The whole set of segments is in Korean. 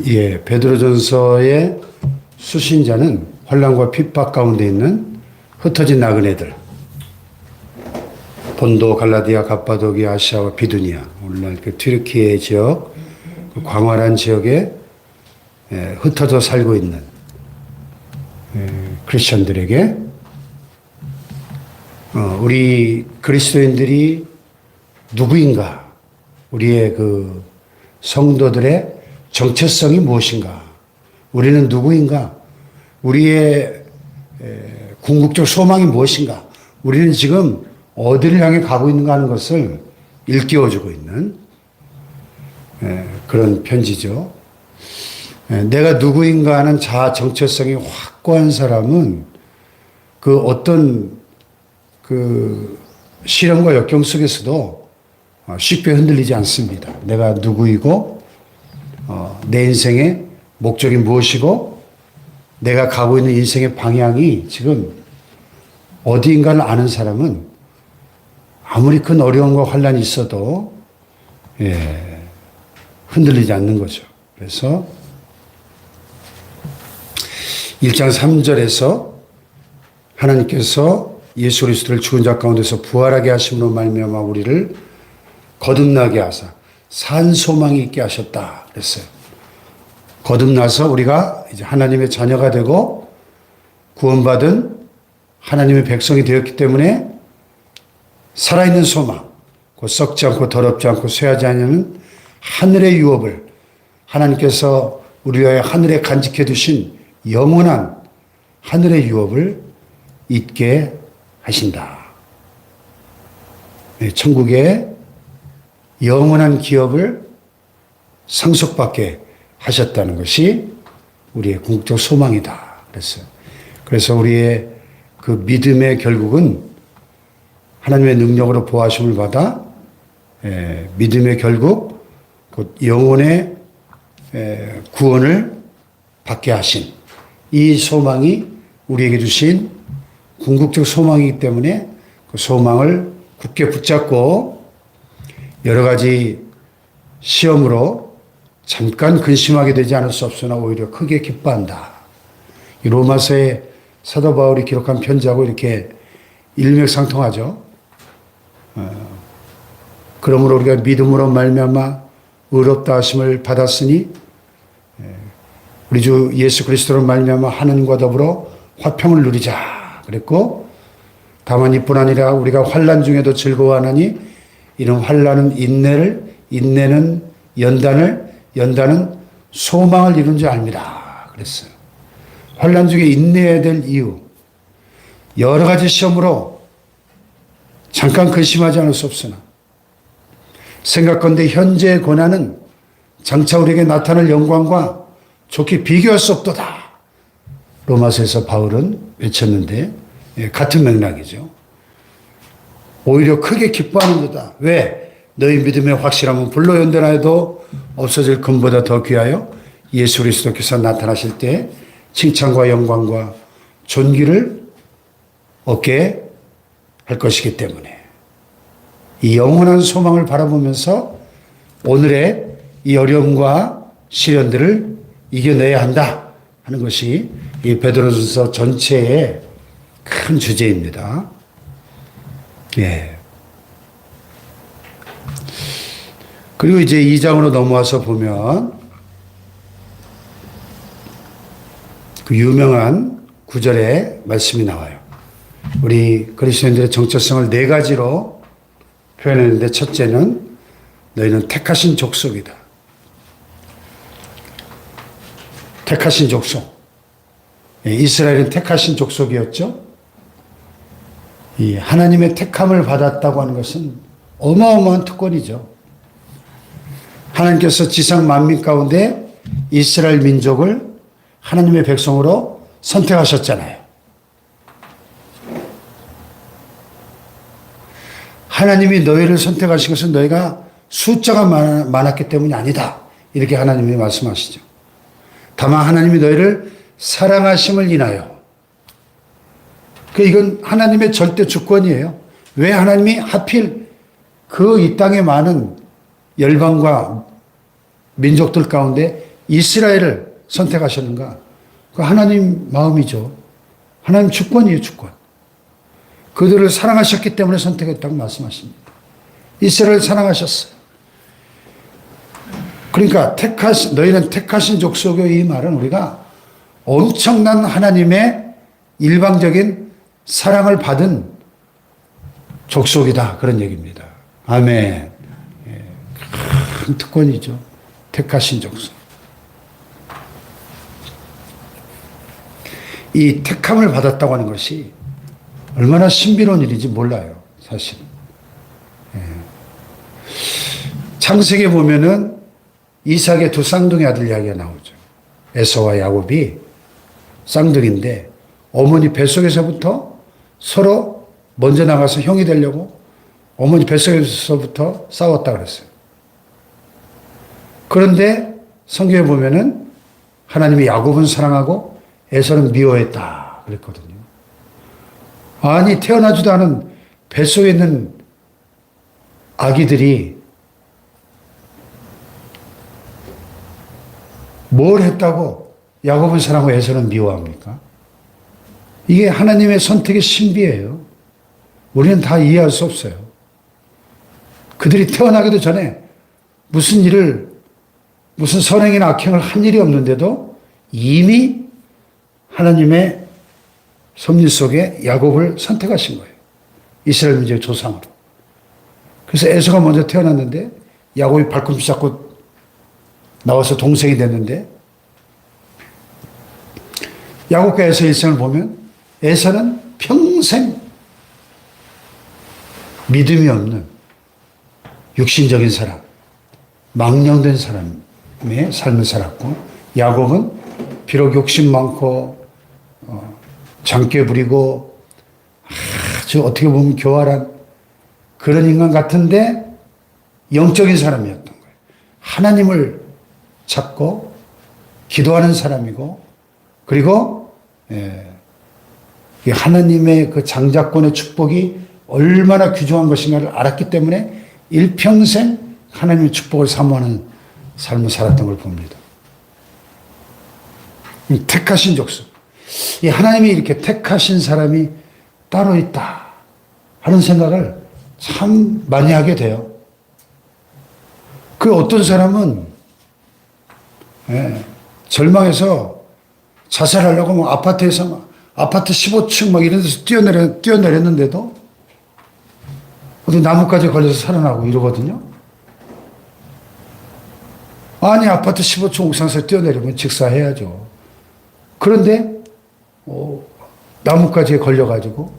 예, 베드로전서의 수신자는 환난과 핍박 가운데 있는 흩어진 나그네들, 본도, 갈라디아, 갑바도기아, 아시아와 비두니아, 오늘날 그 튀르키예 지역, 그 광활한 지역에 흩어져 살고 있는 크리스천들에게 우리 그리스도인들이 누구인가, 우리의 그 성도들의 정체성이 무엇인가, 우리는 누구인가, 우리의 궁극적 소망이 무엇인가, 우리는 지금 어디를 향해 가고 있는가 하는 것을 일깨워주고 있는 그런 편지죠. 내가 누구인가 하는 자아 정체성이 확고한 사람은 그 어떤 그 시련과 역경 속에서도 쉽게 흔들리지 않습니다. 내가 누구이고 내 인생의 목적이 무엇이고 내가 가고 있는 인생의 방향이 지금 어디인가를 아는 사람은 아무리 큰 어려움과 환란이 있어도 흔들리지 않는 거죠. 그래서 1장 3절에서 하나님께서 예수 그리스도를 죽은 자 가운데서 부활하게 하심으로 말미암아 우리를 거듭나게 하사 산 소망이 있게 하셨다 그랬어요. 거듭나서 우리가 이제 하나님의 자녀가 되고 구원받은 하나님의 백성이 되었기 때문에 살아있는 소망, 곧 썩지 않고 더럽지 않고 쇠하지 않는 하늘의 유업을 하나님께서 우리 위하여 하늘에 간직해 두신 영원한 하늘의 유업을 잊게 하신다. 천국의 영원한 기업을 상속받게 하셨다는 것이 우리의 궁극적 소망이다. 그랬어요. 그래서 우리의 그 믿음의 결국은 하나님의 능력으로 보호하심을 받아 믿음의 결국 곧 영혼의 구원을 받게 하신 이 소망이 우리에게 주신 궁극적 소망이기 때문에 그 소망을 굳게 붙잡고 여러 가지 시험으로 잠깐 근심하게 되지 않을 수 없으나 오히려 크게 기뻐한다. 이 로마서의 사도 바울이 기록한 편지하고 이렇게 일맥상통하죠. 그러므로 우리가 믿음으로 말미암아 의롭다 하심을 받았으니 우리 주 예수 그리스도로 말미암아 하나님과 더불어 화평을 누리자 그랬고, 다만 이뿐 아니라 우리가 환난 중에도 즐거워하나니 이는 환난은 인내를, 인내는 연단을, 연단은 소망을 이룬 줄 압니다 그랬어요. 환난 중에 인내해야 될 이유, 여러 가지 시험으로 잠깐 근심하지 않을 수 없으나 생각건대 현재의 고난은 장차 우리에게 나타날 영광과 좋게 비교할 수 없도다. 로마서에서 바울은 외쳤는데 같은 맥락이죠. 오히려 크게 기뻐하는 거다. 왜? 너희 믿음의 확실함은 불로 연단하여도 없어질 금보다 더 귀하여 예수 그리스도께서 나타나실 때 칭찬과 영광과 존귀를 얻게 할 것이기 때문에 이 영원한 소망을 바라보면서 오늘의 이 어려움과 시련들을 이겨내야 한다 하는 것이 이 베드로전서 전체의 큰 주제입니다. 예. 그리고 이제 2장으로 넘어와서 보면 그 유명한 9절의 말씀이 나와요. 우리 그리스도인들의 정체성을 네 가지로 표현했는데, 첫째는 너희는 택하신 족속이다. 택하신 족속. 이스라엘은 택하신 족속이었죠. 이 하나님의 택함을 받았다고 하는 것은 어마어마한 특권이죠. 하나님께서 지상 만민 가운데 이스라엘 민족을 하나님의 백성으로 선택하셨잖아요. 하나님이 너희를 선택하신 것은 너희가 숫자가 많았기 때문이 아니다. 이렇게 하나님이 말씀하시죠. 다만 하나님이 너희를 사랑하심을 인하여. 이건 하나님의 절대 주권이에요. 왜 하나님이 하필 그 이 땅에 많은 열방과 민족들 가운데 이스라엘을 선택하셨는가? 그 하나님 마음이죠. 하나님 주권이에요, 주권. 그들을 사랑하셨기 때문에 선택했다고 말씀하십니다. 이스라엘을 사랑하셨어요. 그러니까 너희는 택하신 족속이요, 이 말은 우리가 엄청난 하나님의 일방적인 사랑을 받은 족속이다, 그런 얘기입니다. 아멘. 큰 특권이죠. 택하신 족속. 이 택함을 받았다고 하는 것이 얼마나 신비로운 일인지 몰라요, 사실. 창세기에 보면은 이삭의 두 쌍둥이 아들 이야기가 나오죠. 에서와 야곱이 쌍둥이인데 어머니 뱃속에서부터 서로 먼저 나가서 형이 되려고 어머니 뱃속에서부터 싸웠다 그랬어요. 그런데 성경에 보면은 하나님이 야곱은 사랑하고 에서는 미워했다 그랬거든요. 아니, 태어나지도 않은 뱃속에 있는 아기들이 뭘 했다고 야곱은 사랑하고 에서는 미워합니까? 이게 하나님의 선택의 신비예요. 우리는 다 이해할 수 없어요. 그들이 태어나기도 전에 무슨 선행이나 악행을 한 일이 없는데도 이미 하나님의 섭리 속에 야곱을 선택하신 거예요. 이스라엘 민족의 조상으로. 그래서 에서가 먼저 태어났는데 야곱이 발꿈치 잡고 나와서 동생이 됐는데 야곱과 에서 일생을 보면 에서는 평생 믿음이 없는 육신적인 사람, 망령된 사람의 삶을 살았고 야곱은 비록 욕심 많고 장깨 부리고 아주 어떻게 보면 교활한 그런 인간 같은데 영적인 사람이었던 거예요. 하나님을 찾고 기도하는 사람이고 그리고 하나님의 그 장자권의 축복이 얼마나 귀중한 것인가를 알았기 때문에 일평생 하나님의 축복을 사모하는 삶을 살았던 걸 봅니다. 택하신 족속. 이 하나님이 이렇게 택하신 사람이 따로 있다 하는 생각을 참 많이 하게 돼요. 그 어떤 사람은 절망해서 자살하려고 막 아파트에서 막 아파트 15층 막 이런 데서 뛰어내렸는데도 어디 나뭇가지에 걸려서 살아나고 이러거든요. 아니, 아파트 15층 옥상에서 뛰어내리면 직사해야죠. 그런데 나뭇가지에 걸려가지고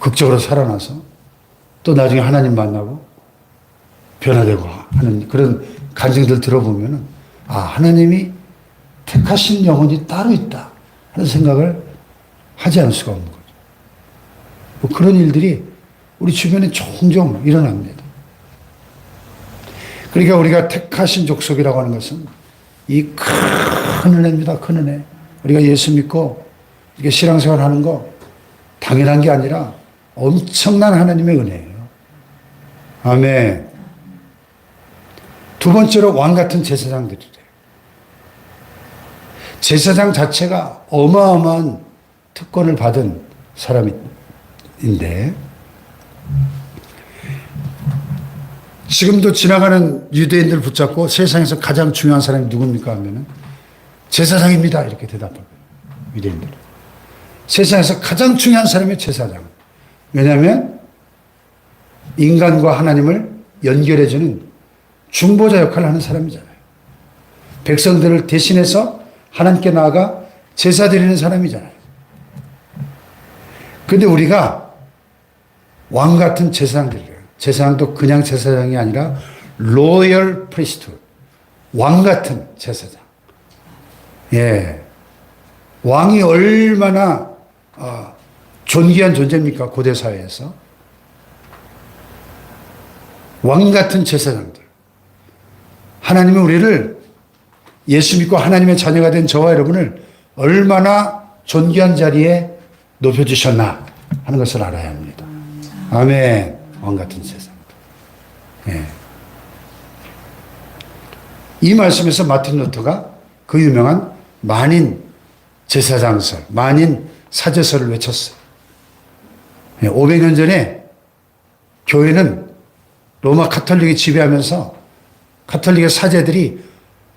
극적으로 살아나서 또 나중에 하나님 만나고 변화되고 하는 그런 간증들 들어보면은 하나님이 택하신 영혼이 따로 있다 하는 생각을 하지 않을 수가 없는 거죠. 뭐 그런 일들이 우리 주변에 종종 일어납니다. 그러니까 우리가 택하신 족속이라고 하는 것은 이 큰 은혜입니다. 큰 은혜. 우리가 예수 믿고 이렇게 신앙생활 하는 거 당연한 게 아니라 엄청난 하나님의 은혜예요. 아멘. 두 번째로 왕 같은 제사장들이래요. 제사장 자체가 어마어마한 특권을 받은 사람인데 지금도 지나가는 유대인들 붙잡고 세상에서 가장 중요한 사람이 누굽니까 하면은 제사장입니다 이렇게 대답합니다. 유대인들. 세상에서 가장 중요한 사람이 제사장. 왜냐하면 인간과 하나님을 연결해주는 중보자 역할을 하는 사람이잖아요. 백성들을 대신해서 하나님께 나아가 제사 드리는 사람이잖아요. 그런데 우리가 왕 같은 제사장들이에요. 제사장도 그냥 제사장이 아니라 로열 프리스트, 왕 같은 제사장. 예, 왕이 얼마나 존귀한 존재입니까? 고대 사회에서. 왕 같은 제사장들. 하나님은 우리를 예수 믿고 하나님의 자녀가 된 저와 여러분을 얼마나 존귀한 자리에 높여주셨나 하는 것을 알아야 합니다. 아멘. 왕 같은 제사장들. 예. 이 말씀에서 마틴 루터가 그 유명한 만인 제사장설, 만인 사제설을 외쳤어요. 500년 전에 교회는 로마 카톨릭이 지배하면서 카톨릭의 사제들이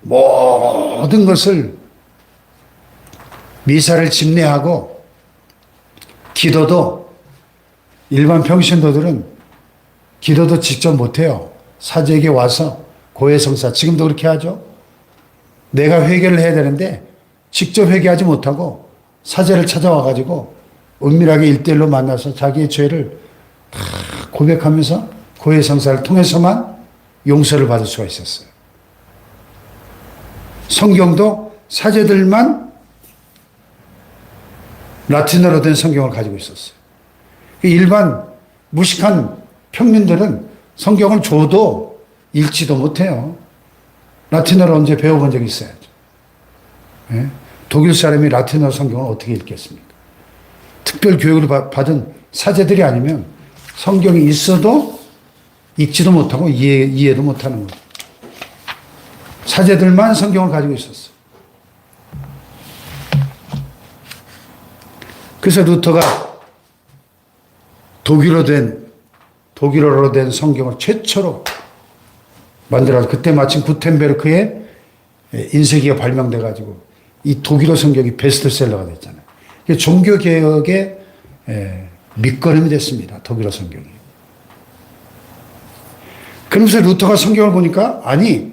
모든 것을 미사를 집례하고 기도도 일반 평신도들은 기도도 직접 못해요. 사제에게 와서 고해성사, 지금도 그렇게 하죠. 내가 회개를 해야 되는데 직접 회개하지 못하고 사제를 찾아와가지고 은밀하게 일대일로 만나서 자기의 죄를 다 고백하면서 고해성사를 통해서만 용서를 받을 수가 있었어요. 성경도 사제들만 라틴어로 된 성경을 가지고 있었어요. 일반 무식한 평민들은 성경을 줘도 읽지도 못해요. 라틴어를 언제 배워본 적이 있어야죠. 예? 독일 사람이 라틴어 성경을 어떻게 읽겠습니까? 특별 교육을 받은 사제들이 아니면 성경이 있어도 읽지도 못하고 이해도 못하는 거예요. 사제들만 성경을 가지고 있었어요. 그래서 루터가 독일어로 된 성경을 최초로 만들어서 그때 마침 구텐베르크의 인쇄기가 발명돼가지고 이 독일어 성경이 베스트셀러가 됐잖아요. 종교개혁의 밑거름이 됐습니다. 독일어 성경이. 그러면서 루터가 성경을 보니까 아니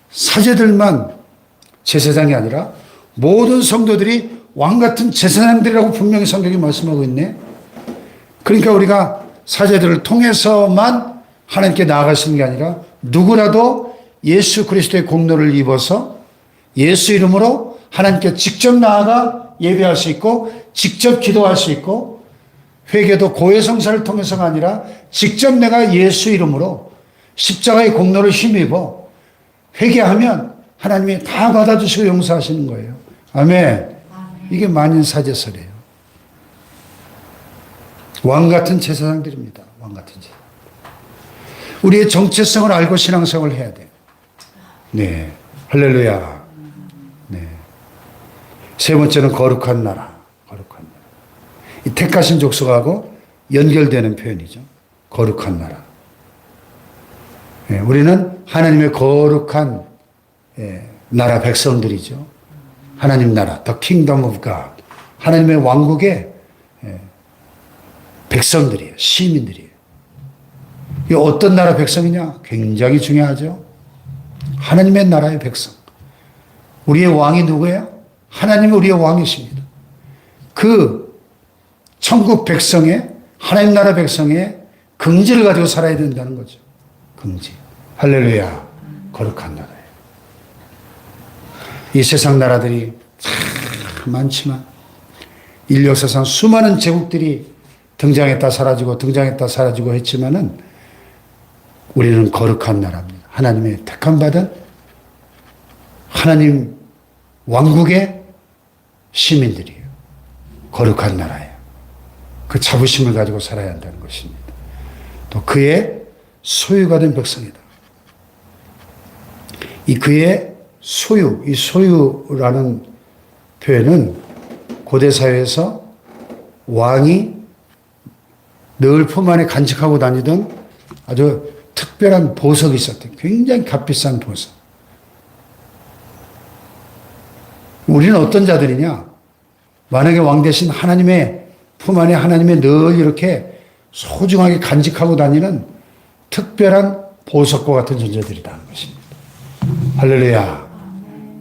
사제들만 제사장이 아니라 모든 성도들이 왕같은 제사장들이라고 분명히 성경이 말씀하고 있네. 그러니까 우리가 사제들을 통해서만 하나님께 나아갈 수 있는 게 아니라 누구라도 예수 그리스도의 공로를 입어서 예수 이름으로 하나님께 직접 나아가 예배할 수 있고 직접 기도할 수 있고 회개도 고해성사를 통해서가 아니라 직접 내가 예수 이름으로 십자가의 공로를 힘입어 회개하면 하나님이 다 받아주시고 용서하시는 거예요. 아멘. 이게 만인사제설이에요. 왕같은 제사장들입니다. 왕같은 제사장. 우리의 정체성을 알고 신앙생활을 해야 돼요. 네. 할렐루야. 네. 세 번째는 거룩한 나라. 거룩한 나라. 이 택하신 족속하고 연결되는 표현이죠. 거룩한 나라. 네. 우리는 하나님의 거룩한 나라 백성들이죠. 하나님 나라, The Kingdom of God. 하나님의 왕국의 백성들이에요. 시민들이에요. 이 어떤 나라 백성이냐? 굉장히 중요하죠. 하나님의 나라의 백성. 우리의 왕이 누구예요? 하나님이 우리의 왕이십니다. 그 천국 백성의 하나님 나라 백성의 긍지를 가지고 살아야 된다는 거죠. 긍지. 할렐루야. 거룩한 나라예요. 이 세상 나라들이 참 많지만 인류 역사상 수많은 제국들이 등장했다 사라지고 했지만은 우리는 거룩한 나라입니다. 하나님의 택함 받은 하나님 왕국의 시민들이에요. 거룩한 나라예요. 그 자부심을 가지고 살아야 한다는 것입니다. 또 그의 소유가 된 백성이다. 이 그의 소유, 이 소유라는 표현은 고대 사회에서 왕이 늘 품 안에 간직하고 다니던 아주 특별한 보석이 있었대요. 굉장히 값비싼 보석. 우리는 어떤 자들이냐? 만약에 왕 대신 하나님의 품 안에 하나님의 늘 이렇게 소중하게 간직하고 다니는 특별한 보석과 같은 존재들이다 하는 것입니다. 할렐루야.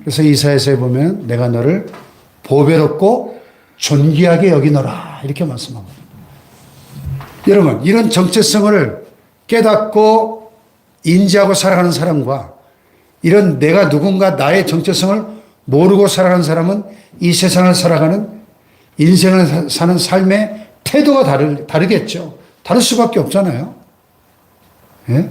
그래서 이사야서에 보면 내가 너를 보배롭고 존귀하게 여기노라 이렇게 말씀합니다. 여러분, 이런 정체성을 깨닫고 인지하고 살아가는 사람과 이런 내가 누군가 나의 정체성을 모르고 살아가는 사람은 이 세상을 살아가는 인생을 사는 삶의 태도가 다르겠죠. 다를 수밖에 없잖아요. 예?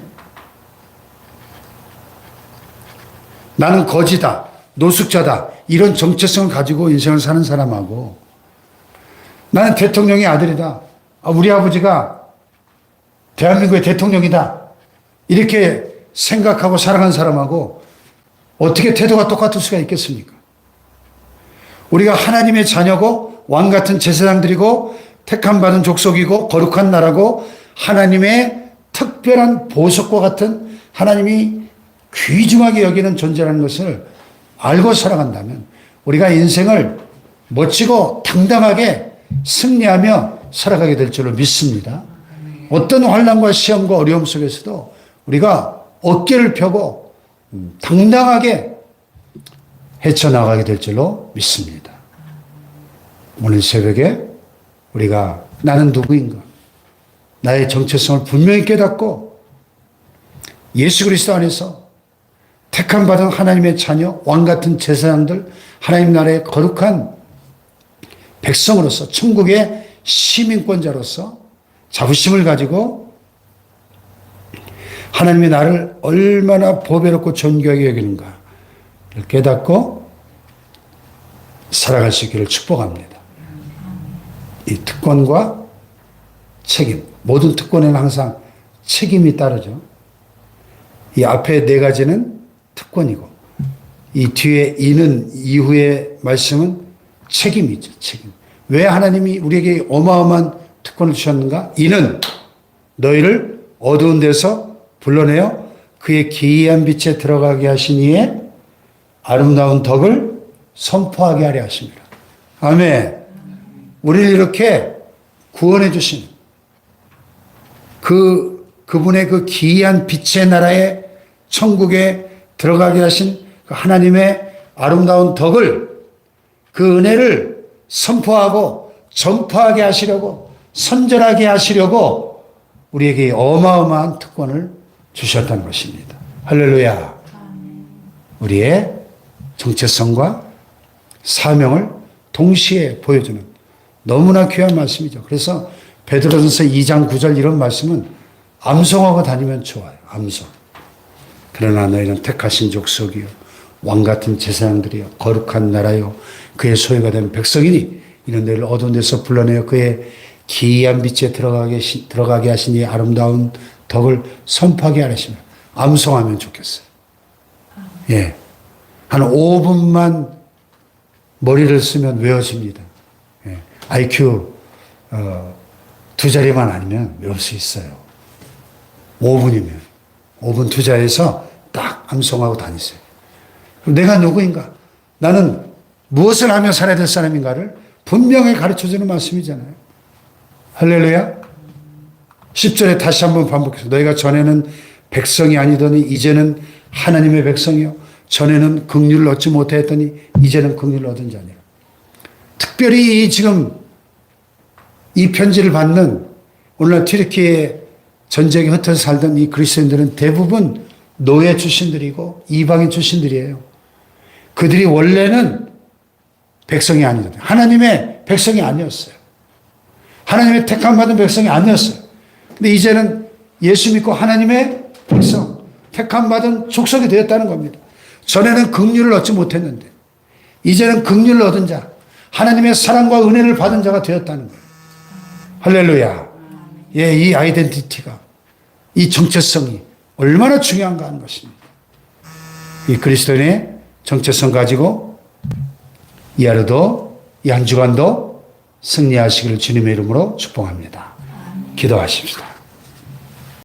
나는 거지다, 노숙자다 이런 정체성을 가지고 인생을 사는 사람하고 나는 대통령의 아들이다. 우리 아버지가 대한민국의 대통령이다. 이렇게 생각하고 살아가는 사람하고 어떻게 태도가 똑같을 수가 있겠습니까? 우리가 하나님의 자녀고 왕 같은 제사장들이고 택함 받은 족속이고 거룩한 나라고 하나님의 특별한 보석과 같은 하나님이 귀중하게 여기는 존재라는 것을 알고 살아간다면 우리가 인생을 멋지고 당당하게 승리하며 살아가게 될 줄로 믿습니다. 어떤 환난과 시험과 어려움 속에서도 우리가 어깨를 펴고 당당하게 헤쳐나가게 될 줄로 믿습니다. 오늘 새벽에 우리가 나는 누구인가? 나의 정체성을 분명히 깨닫고 예수 그리스도 안에서 택함 받은 하나님의 자녀, 왕 같은 제사장들, 하나님 나라의 거룩한 백성으로서 천국의 시민권자로서 자부심을 가지고 하나님이 나를 얼마나 보배롭고 존귀하게 여기는가를 깨닫고 살아갈 수 있기를 축복합니다. 이 특권과 책임, 모든 특권에는 항상 책임이 따르죠. 이 앞에 네 가지는 특권이고 이 뒤에 이는 이후의 말씀은 책임이죠. 책임. 왜 하나님이 우리에게 어마어마한 특권을 주셨는가? 이는 너희를 어두운 데서 불러내어 그의 기이한 빛에 들어가게 하신 이의 아름다운 덕을 선포하게 하려 하십니다. 아멘. 우리를 이렇게 구원해 주신 그분의 그 기이한 빛의 나라에 천국에 들어가게 하신 그 하나님의 아름다운 덕을 그 은혜를 선포하고 전파하게 하시려고 선전하게 하시려고 우리에게 어마어마한 특권을 주셨다는 것입니다. 할렐루야. 우리의 정체성과 사명을 동시에 보여주는 너무나 귀한 말씀이죠. 그래서 베드로전서 2장 9절 이런 말씀은 암송하고 다니면 좋아요. 암송. 그러나 너희는 택하신 족속이요 왕 같은 제사장들이요 거룩한 나라요 그의 소유가 된 백성이니 이는 너희를 어두운 데서 불러내어 그의 기이한 빛에 들어가게 하신 이 아름다운 덕을 선포하게 하시며 암송하면 좋겠어요. 예, 한 5분만 머리를 쓰면 외워집니다. 예, IQ 2자리만 아니면 외울 수 있어요. 5분이면 5분 투자해서 딱 암송하고 다니세요. 내가 누구인가? 나는 무엇을 하며 살아야 될 사람인가를 분명히 가르쳐주는 말씀이잖아요. 할렐루야. 10절에 다시 한번 반복해서 너희가 전에는 백성이 아니더니 이제는 하나님의 백성이요 전에는 긍휼을 얻지 못하였더니 이제는 긍휼을 얻은 자니라. 특별히 지금 이 편지를 받는 오늘날 튀르키예 전쟁에 흩어져 살던 이 그리스도인들은 대부분 노예 출신들이고 이방인 출신들이에요. 그들이 원래는 백성이 아니거든요. 하나님의 백성이 아니었어요. 하나님의 택함 받은 백성이 아니었어요. 근데 이제는 예수 믿고 하나님의 백성, 택함 받은 족속이 되었다는 겁니다. 전에는 긍휼을 얻지 못했는데 이제는 긍휼을 얻은 자, 하나님의 사랑과 은혜를 받은 자가 되었다는 거예요. 할렐루야. 예, 이 아이덴티티가, 이 정체성이 얼마나 중요한가 하는 것입니다. 이 그리스도인의 정체성 가지고 이 하루도, 이 한 주간도 승리하시기를 주님의 이름으로 축복합니다. 기도하십시다.